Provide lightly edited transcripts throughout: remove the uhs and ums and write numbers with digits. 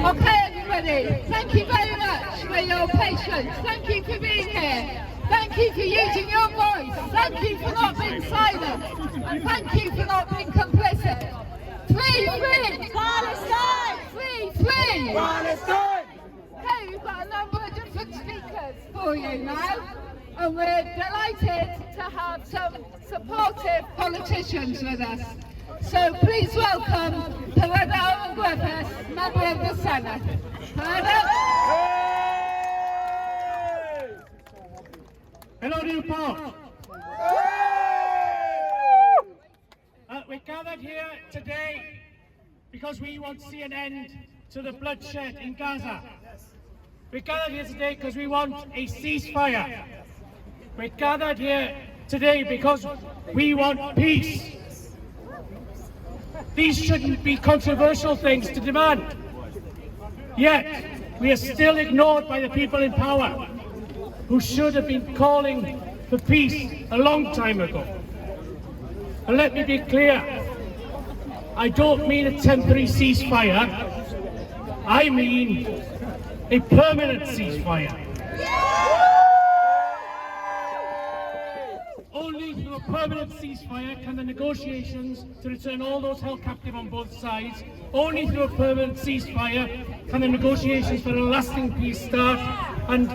Okay, everybody, thank you very much for your patience. Thank you for being here. Thank you for using your voice. Thank you for not being silent. And thank you for not being complicit. Free, free! Palestine! Free, free! Palestine! Okay, we've got a number of different speakers for you now. And we're delighted to have some supportive politicians with us. So please welcome Llywydd Griffiths, member of the Senate. Hello Newport! We're gathered here today because we want to see an end to the bloodshed in Gaza. We're gathered here today because we want a ceasefire. We're gathered here today because we want peace. These shouldn't be controversial things to demand. Yet, we are still ignored by the people in power, who should have been calling for peace a long time ago. And let me be clear, I don't mean a temporary ceasefire, I mean a permanent ceasefire. Only through a permanent ceasefire can the negotiations to return all those held captive on both sides, only through a permanent ceasefire can the negotiations for a lasting peace start. And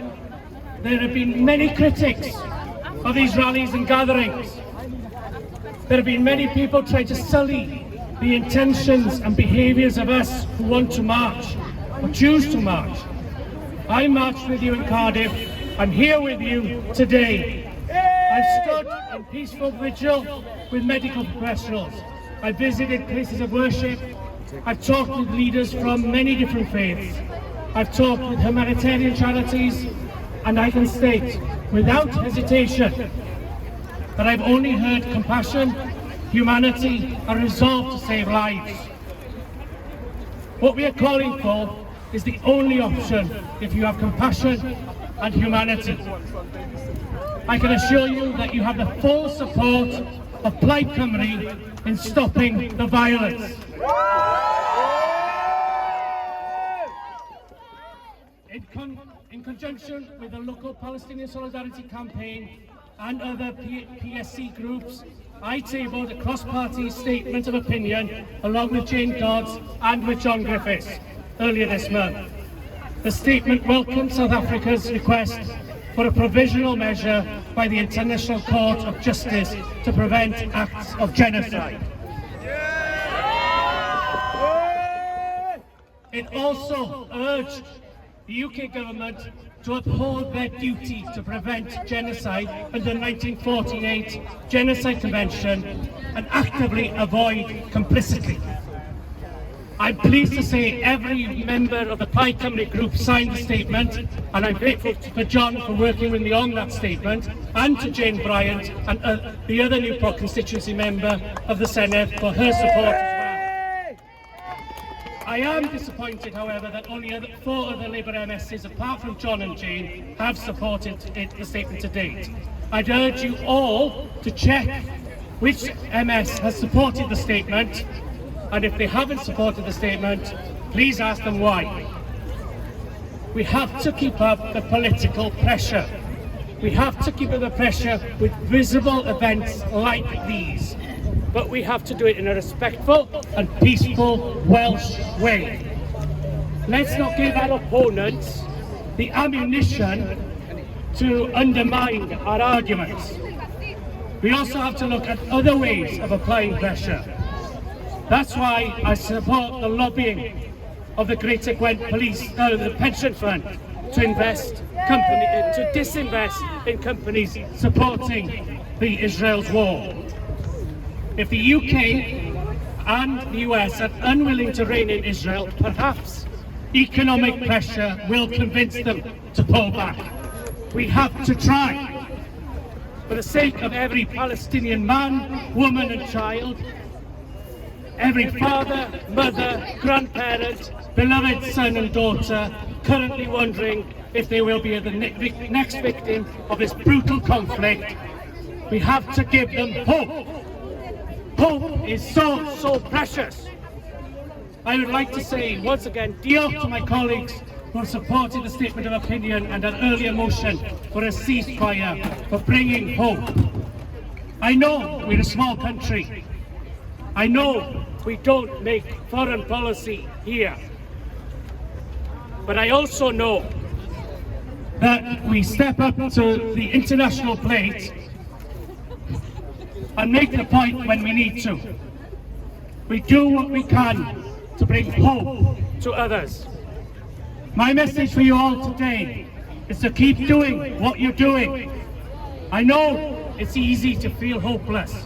there have been many critics of these rallies and gatherings. There have been many people trying to sully the intentions and behaviours of us who want to march, or choose to march. I marched with you in Cardiff. I'm here with you today. I've stood in peaceful vigil with medical professionals. I've visited places of worship. I've talked with leaders from many different faiths. I've talked with humanitarian charities, and I can state without hesitation that I've only heard compassion, humanity, and resolve to save lives. What we are calling for is the only option if you have compassion and humanity. I can assure you that you have the full support of Plaid Cymru in stopping the violence. In conjunction with the local Palestinian Solidarity Campaign and other PSC groups, I tabled a cross-party statement of opinion along with Jane Dodds and with John Griffiths earlier this month. The statement welcomed South Africa's request for a provisional measure by the International Court of Justice to prevent acts of genocide. It also urged the UK government to uphold their duty to prevent genocide under the 1948 Genocide Convention and actively avoid complicity. I'm pleased to say every member of the Plaid Cymru group signed the statement, and I'm grateful for John for working with me on that statement, and to Jane Bryant and the other Newport constituency member of the Senedd for her support as well. I am disappointed, however, that only 4 other Labour MSs, apart from John and Jane, have supported the statement to date. I'd urge you all to check which MS has supported the statement, and if they haven't supported the statement, please ask them why. We have to keep up the political pressure. We have to keep up the pressure with visible events like these. But we have to do it in a respectful and peaceful Welsh way. Let's not give our opponents the ammunition to undermine our arguments. We also have to look at other ways of applying pressure. That's why I support the lobbying of the Greater Gwent the pension fund to disinvest in companies supporting the Israel's war. If the UK and the US are unwilling to rein in Israel, perhaps economic pressure will convince them to pull back. We have to try. For the sake of every Palestinian man, woman and child, every father, mother, grandparent, beloved son and daughter currently wondering if they will be the next victim of this brutal conflict, we have to give them hope. Hope is so precious. I would like to say once again, dear to my colleagues who have supported the statement of opinion and an earlier motion for a ceasefire, for bringing hope. I know we're a small country. I know we don't make foreign policy here. But I also know that we step up to the international plate and make the point when we need to. We do what we can to bring hope to others. My message for you all today is to keep doing what you're doing. I know it's easy to feel hopeless,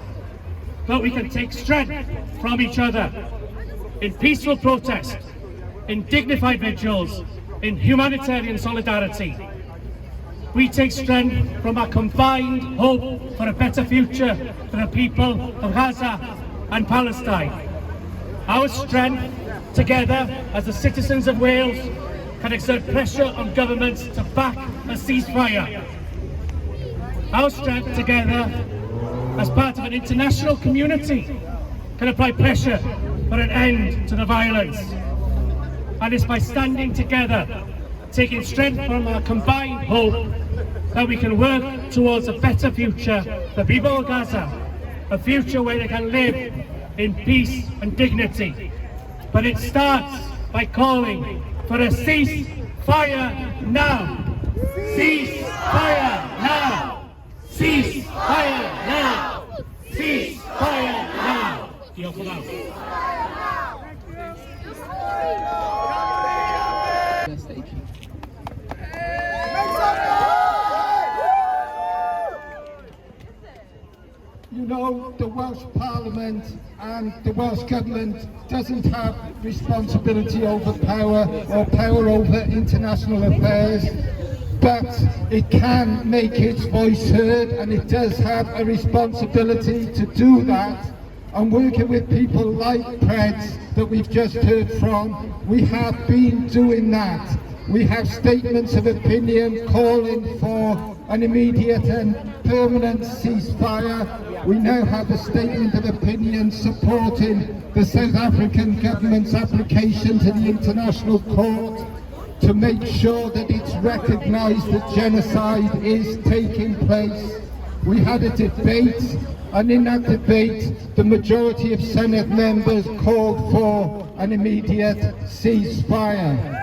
but we can take strength from each other in peaceful protest, in dignified vigils, in humanitarian solidarity. We take strength from our combined hope for a better future for the people of Gaza and Palestine. Our strength together as the citizens of Wales can exert pressure on governments to back a ceasefire. Our strength together as part of an international community can apply pressure for an end to the violence. And it's by standing together, taking strength from our combined hope, that we can work towards a better future for people of Gaza, a future where they can live in peace and dignity. But it starts by calling for a ceasefire now! Ceasefire now! Ceasefire now! Ceasefire now! Diolch yn fawr. You know, the Welsh Parliament and the Welsh Government doesn't have responsibility over power or power over international affairs, but it can make its voice heard, and it does have a responsibility to do that. And working with people like Preds that we've just heard from, we have been doing that. We have statements of opinion calling for an immediate and permanent ceasefire. We now have a statement of opinion supporting the South African government's application to the International Court to make sure that it's recognised that genocide is taking place. We had a debate, and in that debate the majority of Senate members called for an immediate ceasefire.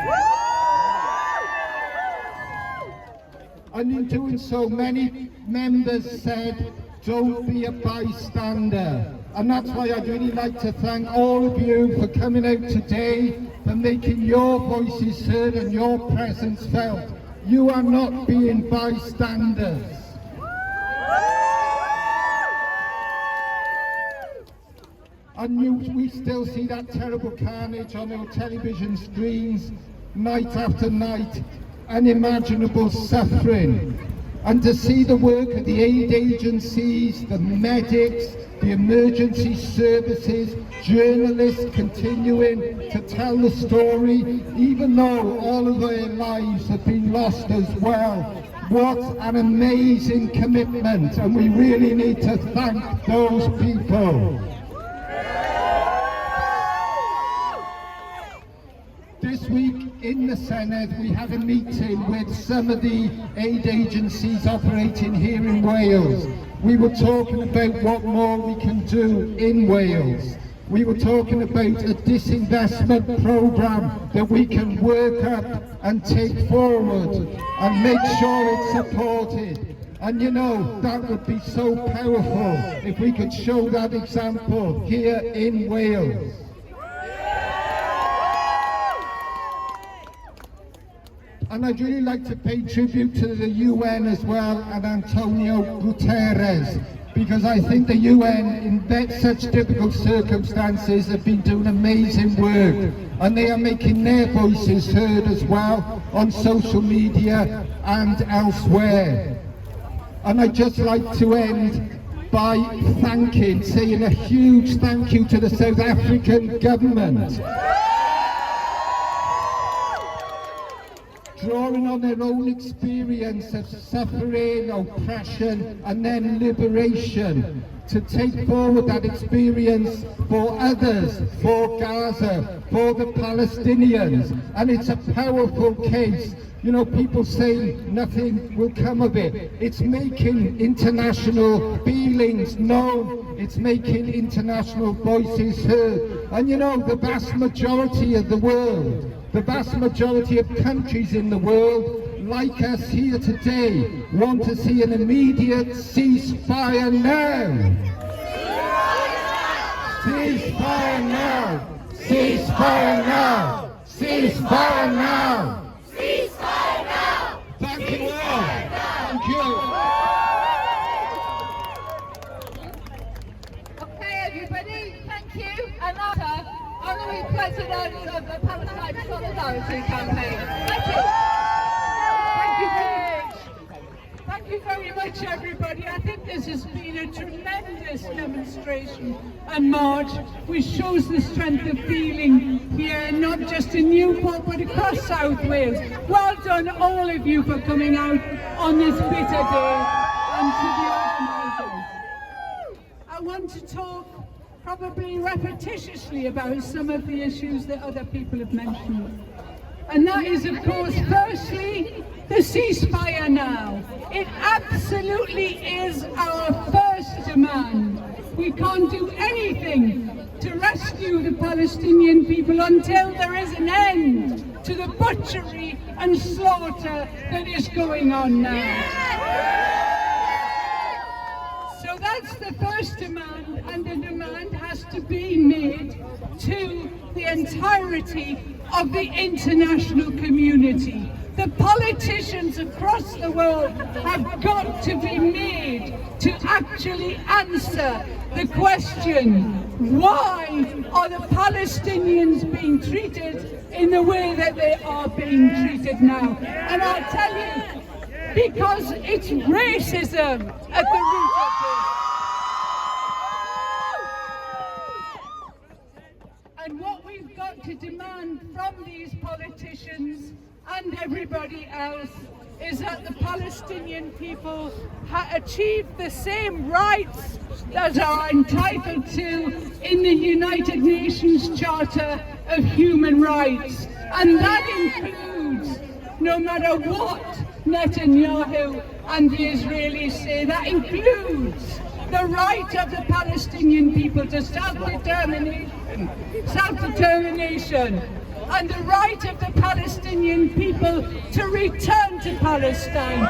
And in doing so, many members said, don't be a bystander. And that's why I'd really like to thank all of you for coming out today, for making your voices heard and your presence felt. You are not being bystanders. And we still see that terrible carnage on our television screens, night after night, unimaginable suffering. And to see the work of the aid agencies, the medics, the emergency services, journalists continuing to tell the story, even though all of their lives have been lost as well. What an amazing commitment, and we really need to thank those people. This week in the Senedd we had a meeting with some of the aid agencies operating here in Wales. We were talking about what more we can do in Wales. We were talking about a disinvestment programme that we can work up and take forward and make sure it's supported. And you know, that would be so powerful if we could show that example here in Wales. And I'd really like to pay tribute to the UN as well, and Antonio Guterres, because I think the UN in such difficult circumstances have been doing amazing work, and they are making their voices heard as well on social media and elsewhere. And I'd just like to end by saying a huge thank you to the South African government. drawing on their own experience of suffering, oppression, and then liberation, to take forward that experience for others, for Gaza, for the Palestinians. And it's a powerful case. You know, people say nothing will come of it. It's making international feelings known. It's making international voices heard. And you know, the vast majority of the world, the vast majority of countries in the world, like us here today, want to see an immediate ceasefire now. Ceasefire now! Ceasefire now! Ceasefire now! Ceasefire now! Thank you all! Thank you! Okay, everybody, thank you. And after, Honorary President of the Palestine Solidarity Campaign. Thank you. Thank you very much. Thank you very much, everybody. I think this has been a tremendous demonstration and march, which shows the strength of feeling here, not just in Newport, but across South Wales. Well done, all of you, for coming out on this bitter day, and to the organisers. I want to talk probably repetitiously about some of the issues that other people have mentioned. And that is, of course, firstly, the ceasefire now. It absolutely is our first demand. We can't do anything to rescue the Palestinian people until there is an end to the butchery and slaughter that is going on now. So that's the first demand, and the demand has to be made to the entirety of the international community. The politicians across the world have got to be made to actually answer the question, why are the Palestinians being treated in the way that they are being treated now? And I'll tell you, because it's racism at the root of this. And what we've got to demand from these politicians and everybody else is that the Palestinian people achieve the same rights that are entitled to in the United Nations Charter of Human Rights. And that includes, no matter what Netanyahu and the Israelis say, that includes the right of the Palestinian people to self-determination, and the right of the Palestinian people to return to Palestine.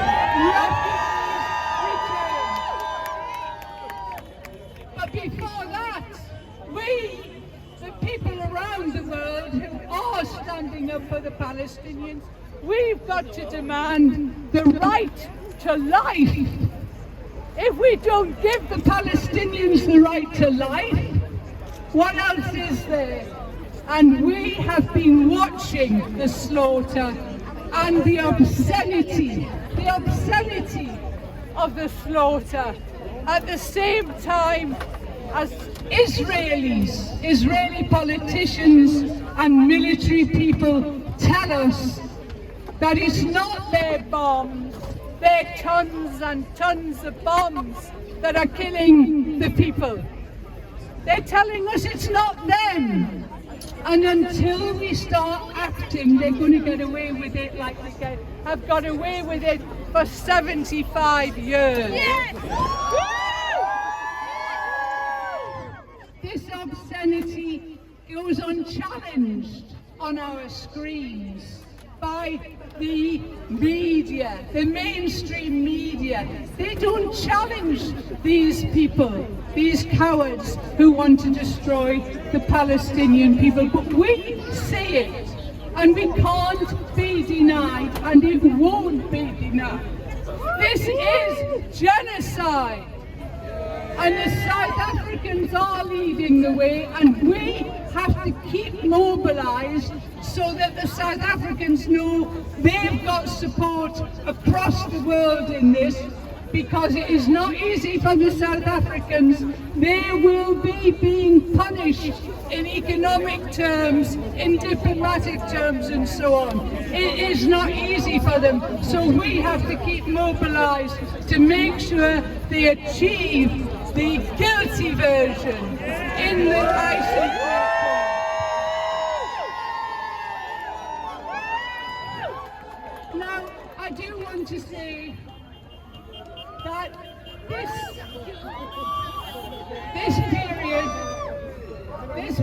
Refugees return. But before that, we, the people around the world who are standing up for the Palestinians, we've got to demand the right to life. If we don't give the Palestinians the right to life, what else is there? And we have been watching the slaughter and the obscenity of the slaughter at the same time as Israeli politicians and military people tell us that it's not their bombs, their tons and tons of bombs that are killing the people. They're telling us it's not them. And until we start acting, they're going to get away with it like they have got away with it for 75 years. Yes. This obscenity goes unchallenged on our screens by the media, the mainstream media. They don't challenge these people, these cowards who want to destroy the Palestinian people. But we see it, and we can't be denied, and it won't be denied. This is genocide. And the South Africans are leading the way, and we have to keep mobilised so that the South Africans know they've got support across the world in this, because it is not easy for the South Africans. They will be being punished in economic terms, in diplomatic terms and so on. It is not easy for them, so we have to keep mobilised to make sure they achieve the guilty version in the ICC. Now, I do want to say that this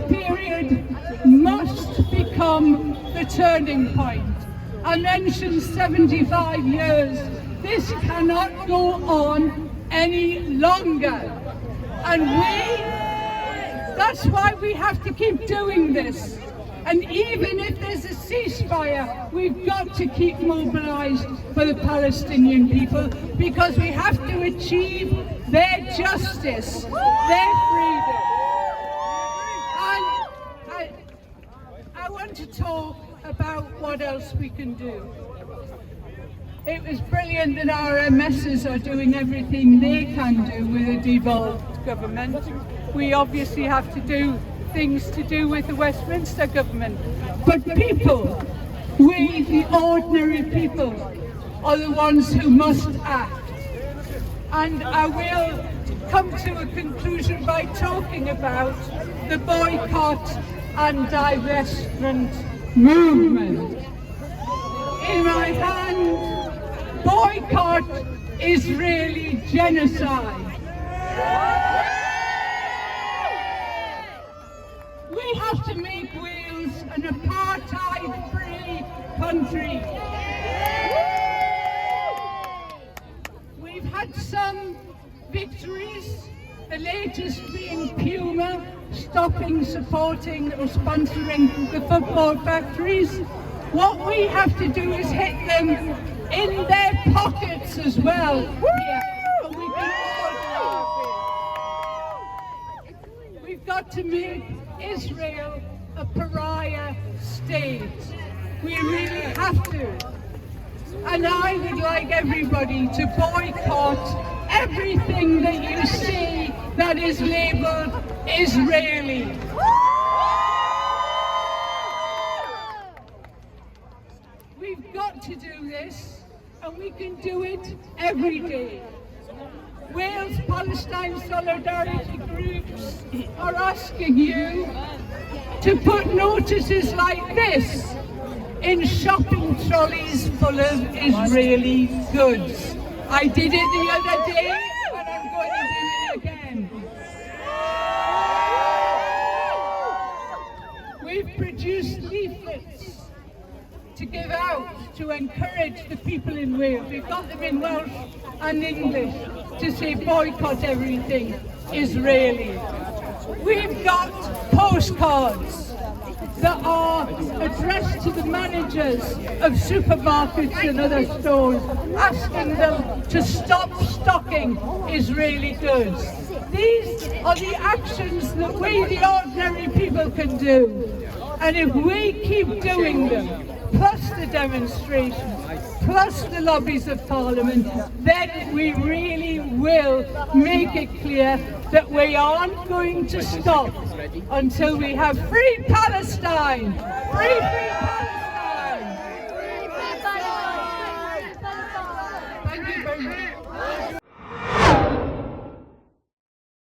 period must become the turning point. I mentioned 75 years. This cannot go on any longer. And that's why we have to keep doing this. And even if there's a ceasefire, we've got to keep mobilised for the Palestinian people, because we have to achieve their justice, their freedom. And I want to talk about what else we can do. It was brilliant that our MSs are doing everything they can do with a devolved government. We obviously have to do things to do with the Westminster government. But people, we the ordinary people, are the ones who must act. And I will come to a conclusion by talking about the boycott and divestment movement. In my hand, boycott Israeli genocide. We have to make Wales an apartheid-free country. We've had some victories, the latest being Puma stopping supporting or sponsoring the football factories. What we have to do is hit them in their pockets as well. And we've got to make Israel a pariah state. We really have to. And I would like everybody to boycott everything that you see that is labelled Israeli. We've got to do this, and we can do it every day. Wales Palestine solidarity groups are asking you to put notices like this in shopping trolleys full of Israeli goods. I did it the other day, and I'm going to do it again. We've produced leaflets to give out to encourage the people in Wales. We've got them in Welsh and English to say boycott everything Israeli. We've got postcards that are addressed to the managers of supermarkets and other stores, asking them to stop stocking Israeli goods. These are the actions that we, the ordinary people, can do. And if we keep doing them, plus the demonstrations, plus the lobbies of Parliament, then we really will make it clear that we aren't going to stop until we have free Palestine! Free Palestine!